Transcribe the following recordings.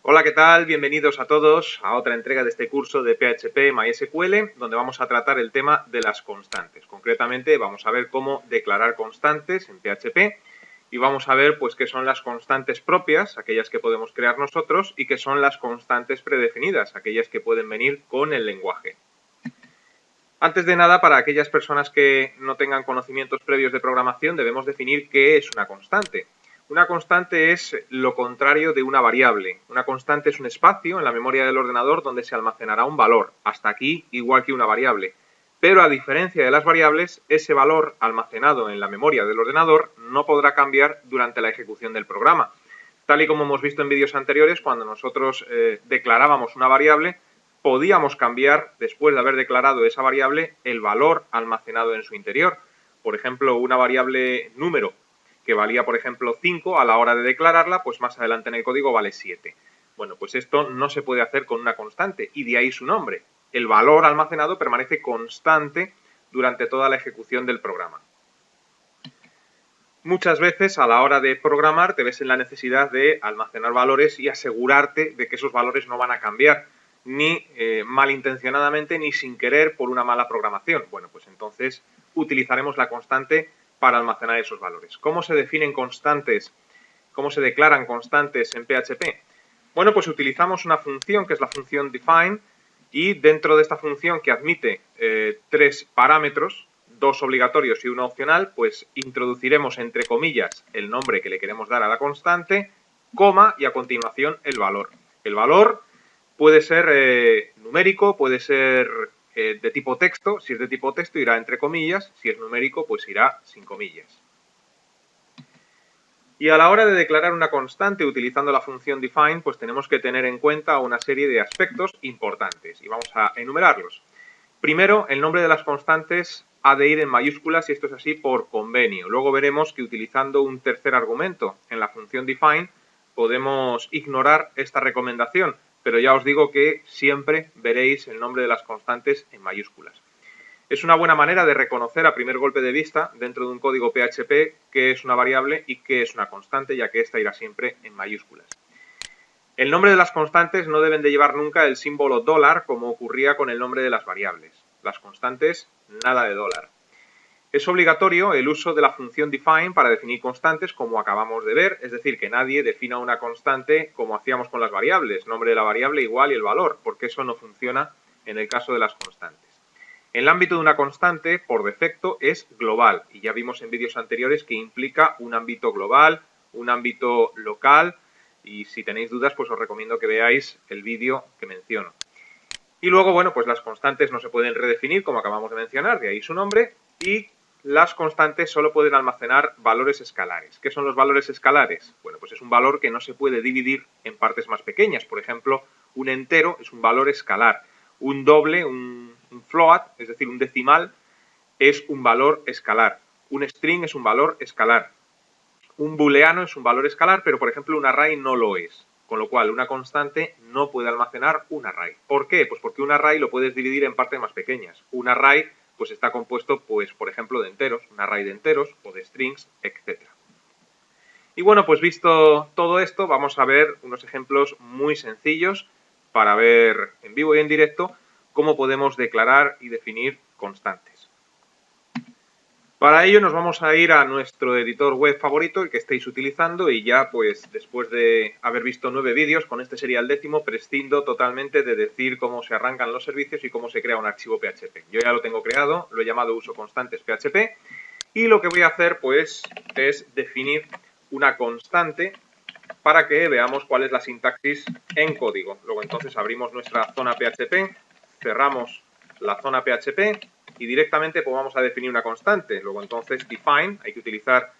Hola, ¿qué tal? Bienvenidos a todos a otra entrega de este curso de PHP MySQL, donde vamos a tratar el tema de las constantes. Concretamente, vamos a ver cómo declarar constantes en PHP y vamos a ver pues qué son las constantes propias, aquellas que podemos crear nosotros, y qué son las constantes predefinidas, aquellas que pueden venir con el lenguaje. Antes de nada, para aquellas personas que no tengan conocimientos previos de programación, debemos definir qué es una constante. Una constante es lo contrario de una variable. Una constante es un espacio en la memoria del ordenador donde se almacenará un valor, hasta aquí igual que una variable. Pero a diferencia de las variables, ese valor almacenado en la memoria del ordenador no podrá cambiar durante la ejecución del programa. Tal y como hemos visto en vídeos anteriores, cuando nosotros declarábamos una variable, podíamos cambiar, después de haber declarado esa variable, el valor almacenado en su interior. Por ejemplo, una variable número que valía, por ejemplo, 5, a la hora de declararla, pues más adelante en el código vale 7. Bueno, pues esto no se puede hacer con una constante, y de ahí su nombre. El valor almacenado permanece constante durante toda la ejecución del programa. Muchas veces a la hora de programar te ves en la necesidad de almacenar valores y asegurarte de que esos valores no van a cambiar, ni malintencionadamente ni sin querer por una mala programación. Bueno, pues entonces utilizaremos la constante para almacenar esos valores. ¿Cómo se definen constantes? ¿Cómo se declaran constantes en PHP? Bueno, pues utilizamos una función que es la función define, y dentro de esta función, que admite tres parámetros, dos obligatorios y uno opcional, pues introduciremos entre comillas el nombre que le queremos dar a la constante, coma, y a continuación el valor. El valor puede ser numérico, puede ser de tipo texto. Si es de tipo texto irá entre comillas, si es numérico pues irá sin comillas. Y a la hora de declarar una constante utilizando la función define, pues tenemos que tener en cuenta una serie de aspectos importantes, y vamos a enumerarlos. Primero, el nombre de las constantes ha de ir en mayúsculas, y esto es así por convenio. Luego veremos que utilizando un tercer argumento en la función define podemos ignorar esta recomendación, pero ya os digo que siempre veréis el nombre de las constantes en mayúsculas. Es una buena manera de reconocer a primer golpe de vista dentro de un código PHP qué es una variable y qué es una constante, ya que esta irá siempre en mayúsculas. El nombre de las constantes no deben de llevar nunca el símbolo dólar, como ocurría con el nombre de las variables. Las constantes, nada de dólar. Es obligatorio el uso de la función define para definir constantes, como acabamos de ver, es decir, que nadie defina una constante como hacíamos con las variables, nombre de la variable igual y el valor, porque eso no funciona en el caso de las constantes. El ámbito de una constante, por defecto, es global, y ya vimos en vídeos anteriores que implica un ámbito global, un ámbito local, y si tenéis dudas, pues os recomiendo que veáis el vídeo que menciono. Y luego, bueno, pues las constantes no se pueden redefinir, como acabamos de mencionar, de ahí su nombre, y las constantes solo pueden almacenar valores escalares. ¿Qué son los valores escalares? Bueno, pues es un valor que no se puede dividir en partes más pequeñas. Por ejemplo, un entero es un valor escalar. Un doble, un float, es decir, un decimal, es un valor escalar. Un string es un valor escalar. Un booleano es un valor escalar, pero por ejemplo un array no lo es. Con lo cual una constante no puede almacenar un array. ¿Por qué? Pues porque un array lo puedes dividir en partes más pequeñas. Un array pues está compuesto, pues por ejemplo, de enteros, un array de enteros o de strings, etc. Y bueno, pues visto todo esto, vamos a ver unos ejemplos muy sencillos para ver en vivo y en directo cómo podemos declarar y definir constantes. Para ello nos vamos a ir a nuestro editor web favorito, el que estéis utilizando, y ya pues después de haber visto 9 vídeos, con este sería el 10º, prescindo totalmente de decir cómo se arrancan los servicios y cómo se crea un archivo PHP. Yo ya lo tengo creado, lo he llamado uso constantes PHP, y lo que voy a hacer pues es definir una constante para que veamos cuál es la sintaxis en código. Luego entonces abrimos nuestra zona PHP, cerramos la zona PHP y directamente pues vamos a definir una constante. Luego entonces define, hay que utilizar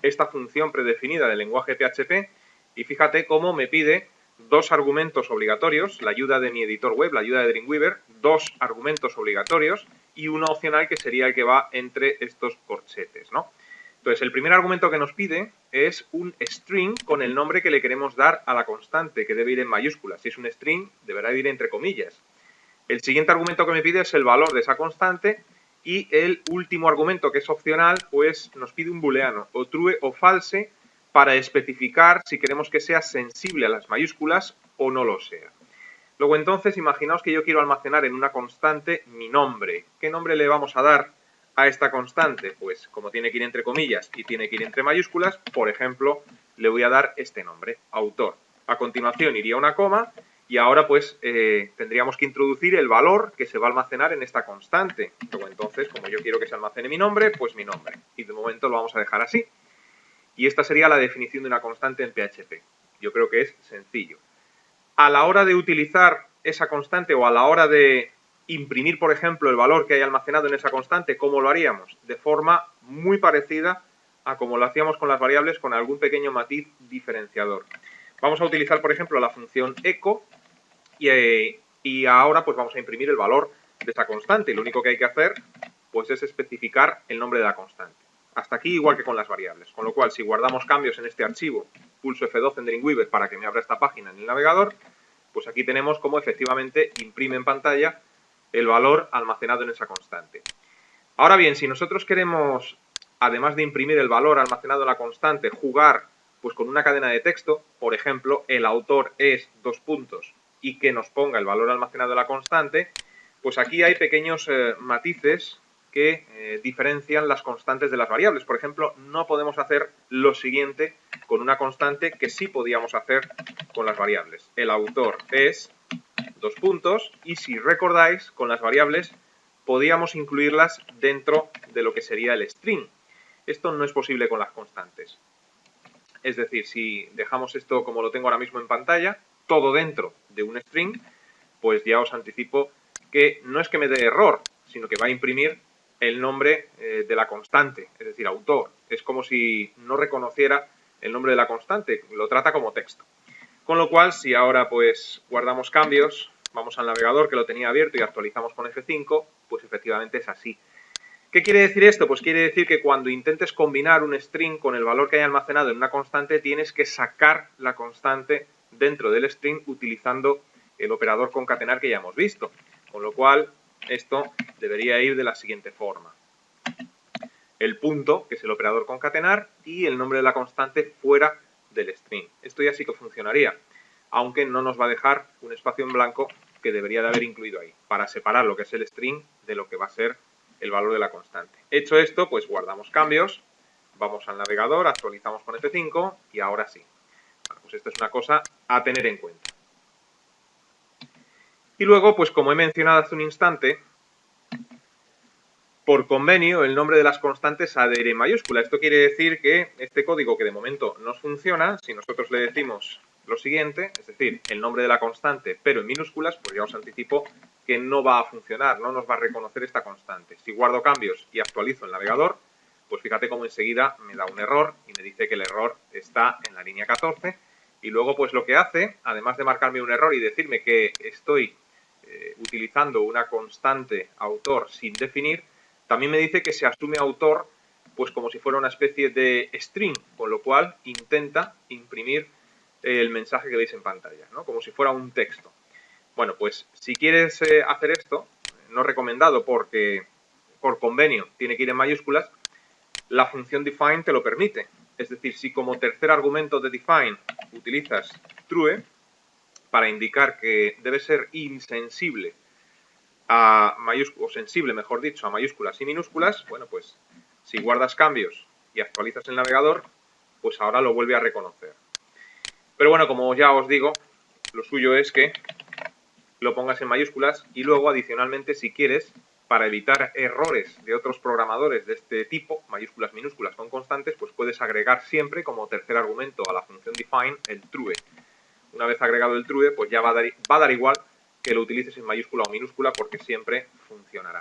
esta función predefinida del lenguaje PHP, y fíjate cómo me pide dos argumentos obligatorios, la ayuda de mi editor web, la ayuda de Dreamweaver, dos argumentos obligatorios y uno opcional que sería el que va entre estos corchetes, ¿no? Entonces, el primer argumento que nos pide es un string con el nombre que le queremos dar a la constante, que debe ir en mayúsculas. Si es un string, deberá ir entre comillas. El siguiente argumento que me pide es el valor de esa constante, y el último argumento, que es opcional, pues nos pide un booleano, o true o false, para especificar si queremos que sea sensible a las mayúsculas o no lo sea. Luego entonces, imaginaos que yo quiero almacenar en una constante mi nombre. ¿Qué nombre le vamos a dar a esta constante? Pues como tiene que ir entre comillas y tiene que ir entre mayúsculas, por ejemplo, le voy a dar este nombre, autor. A continuación iría una coma y ahora pues tendríamos que introducir el valor que se va a almacenar en esta constante. Luego entonces, como yo quiero que se almacene mi nombre, pues mi nombre. Y de momento lo vamos a dejar así. Y esta sería la definición de una constante en PHP. Yo creo que es sencillo. A la hora de utilizar esa constante o a la hora de imprimir, por ejemplo, el valor que hay almacenado en esa constante, ¿cómo lo haríamos? De forma muy parecida a como lo hacíamos con las variables, con algún pequeño matiz diferenciador. Vamos a utilizar, por ejemplo, la función echo y ahora pues vamos a imprimir el valor de esa constante. Y lo único que hay que hacer pues es especificar el nombre de la constante. Hasta aquí igual que con las variables. Con lo cual, si guardamos cambios en este archivo, pulso F12 en Dreamweaver para que me abra esta página en el navegador, pues aquí tenemos cómo efectivamente imprime en pantalla el valor almacenado en esa constante. Ahora bien, si nosotros queremos, además de imprimir el valor almacenado en la constante, jugar pues con una cadena de texto, por ejemplo, el autor es ... y que nos ponga el valor almacenado en la constante, pues aquí hay pequeños matices que diferencian las constantes de las variables. Por ejemplo, no podemos hacer lo siguiente con una constante que sí podíamos hacer con las variables. El autor es ... y si recordáis, con las variables podíamos incluirlas dentro de lo que sería el string. Esto no es posible con las constantes. Es decir, si dejamos esto como lo tengo ahora mismo en pantalla, todo dentro de un string, pues ya os anticipo que no es que me dé error, sino que va a imprimir el nombre de la constante, es decir, autor. Es como si no reconociera el nombre de la constante, lo trata como texto. Con lo cual, si ahora pues guardamos cambios, vamos al navegador que lo tenía abierto y actualizamos con F5, pues efectivamente es así. ¿Qué quiere decir esto? Pues quiere decir que cuando intentes combinar un string con el valor que hay almacenado en una constante, tienes que sacar la constante dentro del string utilizando el operador concatenar que ya hemos visto. Con lo cual, esto debería ir de la siguiente forma. El punto, que es el operador concatenar, y el nombre de la constante fuera del string. Esto ya sí que funcionaría, aunque no nos va a dejar un espacio en blanco que debería de haber incluido ahí, para separar lo que es el string de lo que va a ser el valor de la constante. Hecho esto, pues guardamos cambios, vamos al navegador, actualizamos con F5 y ahora sí. Bueno, pues esta es una cosa a tener en cuenta. Y luego, pues como he mencionado hace un instante, por convenio el nombre de las constantes ha de ir en mayúscula. Esto quiere decir que este código que de momento no funciona, si nosotros le decimos lo siguiente, es decir, el nombre de la constante pero en minúsculas, pues ya os anticipo que no va a funcionar, no nos va a reconocer esta constante. Si guardo cambios y actualizo el navegador, pues fíjate cómo enseguida me da un error y me dice que el error está en la línea 14 y luego pues lo que hace, además de marcarme un error y decirme que estoy utilizando una constante autor sin definir, también me dice que se asume autor pues como si fuera una especie de string, con lo cual intenta imprimir el mensaje que veis en pantalla, ¿no? Como si fuera un texto. Bueno, pues si quieres hacer esto, no recomendado porque por convenio tiene que ir en mayúsculas, la función define te lo permite. Es decir, si como tercer argumento de define utilizas true, para indicar que debe ser insensible a mayúsculas, o sensible, mejor dicho, a mayúsculas y minúsculas, bueno, pues si guardas cambios y actualizas el navegador, pues ahora lo vuelve a reconocer. Pero bueno, como ya os digo, lo suyo es que lo pongas en mayúsculas y luego adicionalmente si quieres, para evitar errores de otros programadores de este tipo, mayúsculas, minúsculas con constantes, pues puedes agregar siempre como tercer argumento a la función define el true. Una vez agregado el true, pues ya va a dar igual que lo utilices en mayúscula o minúscula porque siempre funcionará.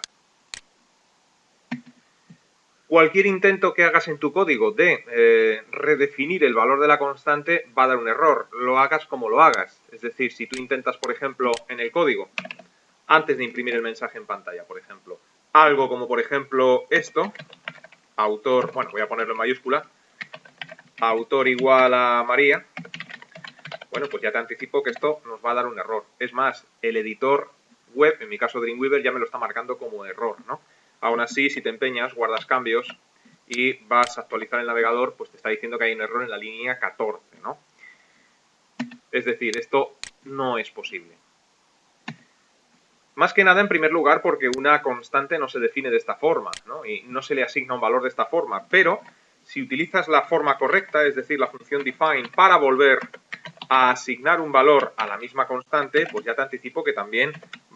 Cualquier intento que hagas en tu código de redefinir el valor de la constante va a dar un error, lo hagas como lo hagas. Es decir, si tú intentas, por ejemplo, en el código, antes de imprimir el mensaje en pantalla, por ejemplo, algo como, por ejemplo, esto, autor, bueno, voy a ponerlo en mayúscula, autor igual a María, bueno, pues ya te anticipo que esto nos va a dar un error. Es más, el editor web, en mi caso Dreamweaver, ya me lo está marcando como error, ¿no? Aún así, si te empeñas, guardas cambios y vas a actualizar el navegador, pues te está diciendo que hay un error en la línea 14, ¿no? Es decir, esto no es posible. Más que nada, en primer lugar, porque una constante no se define de esta forma, ¿no? Y no se le asigna un valor de esta forma, pero si utilizas la forma correcta, es decir, la función define, para volver a asignar un valor a la misma constante, pues ya te anticipo que también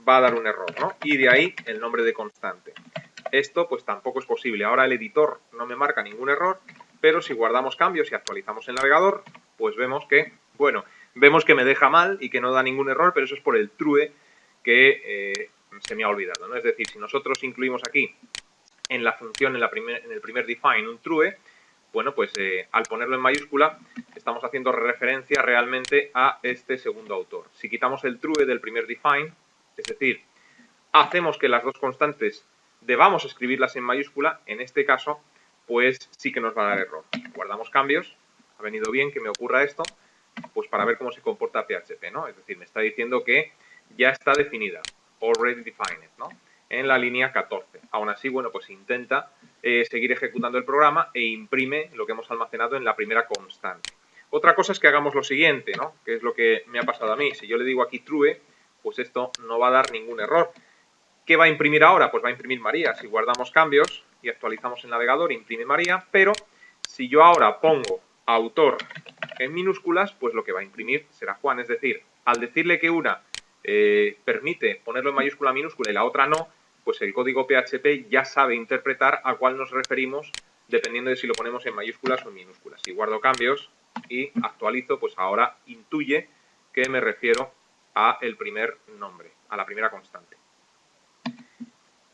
va a dar un error, ¿no? Y de ahí el nombre de constante. Esto pues tampoco es posible. Ahora el editor no me marca ningún error, pero si guardamos cambios y actualizamos el navegador, pues vemos que, bueno, vemos que me deja mal y que no da ningún error, pero eso es por el true que se me ha olvidado, ¿no? Es decir, si nosotros incluimos aquí en la función, en el primer define, un true, bueno, pues al ponerlo en mayúscula estamos haciendo referencia realmente a este segundo autor. Si quitamos el true del primer define, es decir, hacemos que las dos constantes debamos escribirlas en mayúscula, en este caso, pues sí que nos va a dar error. Guardamos cambios, ha venido bien que me ocurra esto, pues para ver cómo se comporta PHP, ¿no? Es decir, me está diciendo que ya está definida, already defined, ¿no? En la línea 14. Aún así, bueno, pues intenta seguir ejecutando el programa e imprime lo que hemos almacenado en la primera constante. Otra cosa es que hagamos lo siguiente, ¿no? Que es lo que me ha pasado a mí. Si yo le digo aquí true, pues esto no va a dar ningún error. ¿Qué va a imprimir ahora? Pues va a imprimir María. Si guardamos cambios y actualizamos el navegador, imprime María, pero si yo ahora pongo autor en minúsculas, pues lo que va a imprimir será Juan. Es decir, al decirle que una permite ponerlo en mayúscula a minúscula y la otra no, pues el código PHP ya sabe interpretar a cuál nos referimos dependiendo de si lo ponemos en mayúsculas o en minúsculas. Si guardo cambios y actualizo, pues ahora intuye que me refiero a el primer nombre, a la primera constante.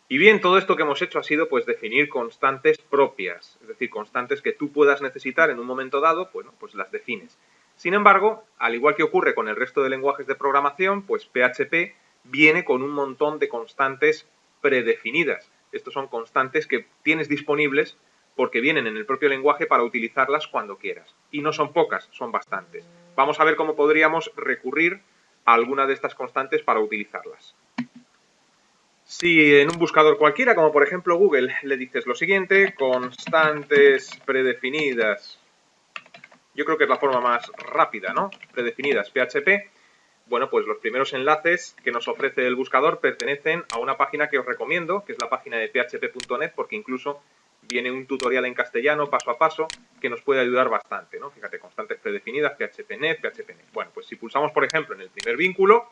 Y bien, todo esto que hemos hecho ha sido pues definir constantes propias, es decir, constantes que tú puedas necesitar en un momento dado, bueno, pues las defines. Sin embargo, al igual que ocurre con el resto de lenguajes de programación, pues PHP viene con un montón de constantes predefinidas. Estos son constantes que tienes disponibles porque vienen en el propio lenguaje para utilizarlas cuando quieras. Y no son pocas, son bastantes. Vamos a ver cómo podríamos recurrir a alguna de estas constantes para utilizarlas. Si en un buscador cualquiera, como por ejemplo Google, le dices lo siguiente, constantes predefinidas, yo creo que es la forma más rápida, ¿no? Predefinidas PHP, bueno, pues los primeros enlaces que nos ofrece el buscador pertenecen a una página que os recomiendo, que es la página de php.net, porque incluso viene un tutorial en castellano, paso a paso, que nos puede ayudar bastante, ¿no? Fíjate, constantes predefinidas, PHP.net, PHP.net. Bueno, pues si pulsamos, por ejemplo, en el primer vínculo,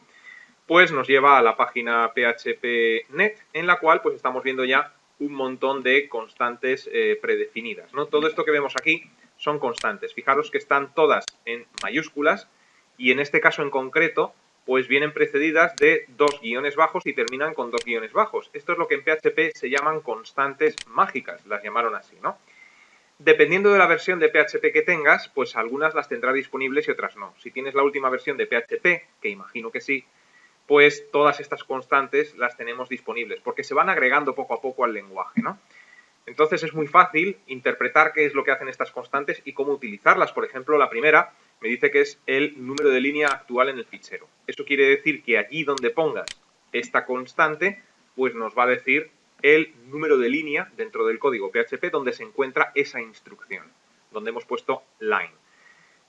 pues nos lleva a la página php.net, en la cual pues estamos viendo ya un montón de constantes predefinidas, ¿no? Todo esto que vemos aquí son constantes. Fijaros que están todas en mayúsculas y en este caso en concreto pues vienen precedidas de dos guiones bajos y terminan con dos guiones bajos. Esto es lo que en PHP se llaman constantes mágicas, las llamaron así, ¿no? Dependiendo de la versión de PHP que tengas, pues algunas las tendrá disponibles y otras no. Si tienes la última versión de PHP, que imagino que sí, pues todas estas constantes las tenemos disponibles, porque se van agregando poco a poco al lenguaje, ¿no? Entonces es muy fácil interpretar qué es lo que hacen estas constantes y cómo utilizarlas. Por ejemplo, la primera me dice que es el número de línea actual en el fichero. Eso quiere decir que allí donde pongas esta constante, pues nos va a decir el número de línea dentro del código PHP donde se encuentra esa instrucción, donde hemos puesto line.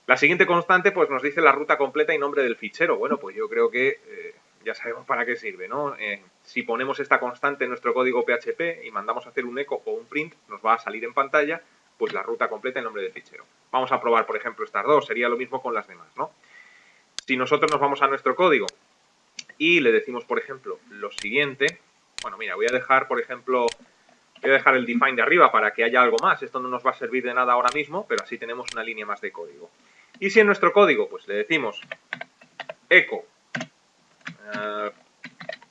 La siguiente constante pues nos dice la ruta completa y nombre del fichero. Bueno, pues yo creo que ya sabemos para qué sirve, ¿no? Si ponemos esta constante en nuestro código PHP y mandamos a hacer un echo o un print, nos va a salir en pantalla pues la ruta completa y nombre del fichero. Vamos a probar, por ejemplo, estas dos. Sería lo mismo con las demás, ¿no? Si nosotros nos vamos a nuestro código y le decimos, por ejemplo, lo siguiente, bueno, mira, voy a dejar, por ejemplo, voy a dejar el define de arriba para que haya algo más. Esto no nos va a servir de nada ahora mismo, pero así tenemos una línea más de código. Y si en nuestro código pues le decimos echo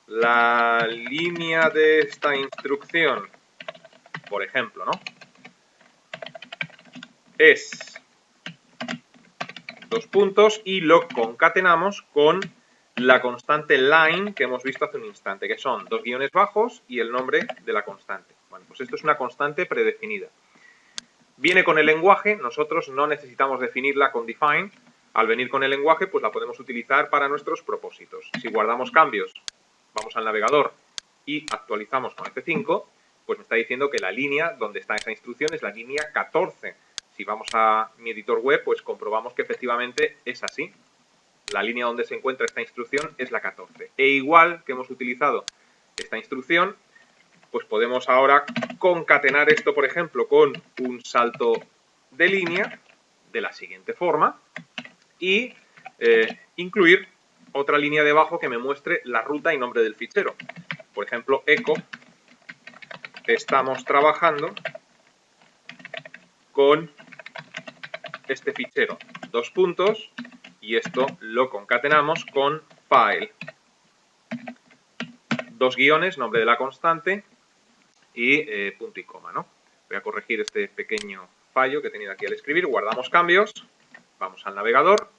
la línea de esta instrucción, por ejemplo, ¿no? Es dos puntos y lo concatenamos con la constante line que hemos visto hace un instante, que son dos guiones bajos y el nombre de la constante. Bueno, pues esto es una constante predefinida. Viene con el lenguaje, nosotros no necesitamos definirla con define. Al venir con el lenguaje, pues la podemos utilizar para nuestros propósitos. Si guardamos cambios, vamos al navegador y actualizamos con F5, pues me está diciendo que la línea donde está esa instrucción es la línea 14. Si vamos a mi editor web, pues comprobamos que efectivamente es así. La línea donde se encuentra esta instrucción es la 14. E igual que hemos utilizado esta instrucción, pues podemos ahora concatenar esto, por ejemplo, con un salto de línea de la siguiente forma y incluir otra línea debajo que me muestre la ruta y nombre del fichero. Por ejemplo, echo, estamos trabajando con este fichero, 2 puntos, y esto lo concatenamos con file, 2 guiones, nombre de la constante y punto y coma, ¿no? Voy a corregir este pequeño fallo que he tenido aquí al escribir, guardamos cambios, vamos al navegador,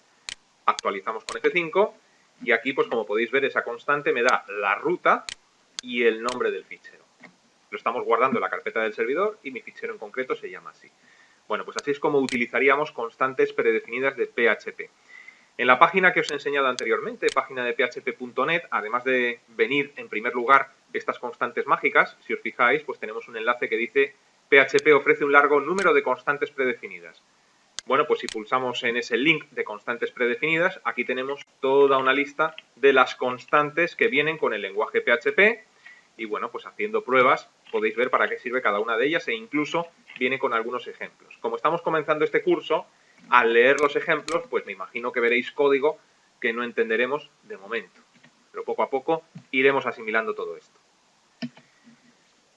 actualizamos con F5 y aquí, pues como podéis ver, esa constante me da la ruta y el nombre del fichero. Lo estamos guardando en la carpeta del servidor y mi fichero en concreto se llama así. Bueno, pues así es como utilizaríamos constantes predefinidas de PHP. En la página que os he enseñado anteriormente, página de php.net, además de venir en primer lugar estas constantes mágicas, si os fijáis, pues tenemos un enlace que dice PHP ofrece un largo número de constantes predefinidas. Bueno, pues si pulsamos en ese link de constantes predefinidas, aquí tenemos toda una lista de las constantes que vienen con el lenguaje PHP y bueno, pues haciendo pruebas podéis ver para qué sirve cada una de ellas e incluso viene con algunos ejemplos. Como estamos comenzando este curso, al leer los ejemplos, pues me imagino que veréis código que no entenderemos de momento. Pero poco a poco iremos asimilando todo esto.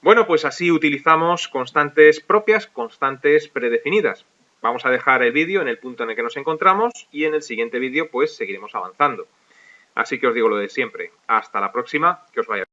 Bueno, pues así utilizamos constantes propias, constantes predefinidas. Vamos a dejar el vídeo en el punto en el que nos encontramos y en el siguiente vídeo pues seguiremos avanzando. Así que os digo lo de siempre. Hasta la próxima, que os vaya bien.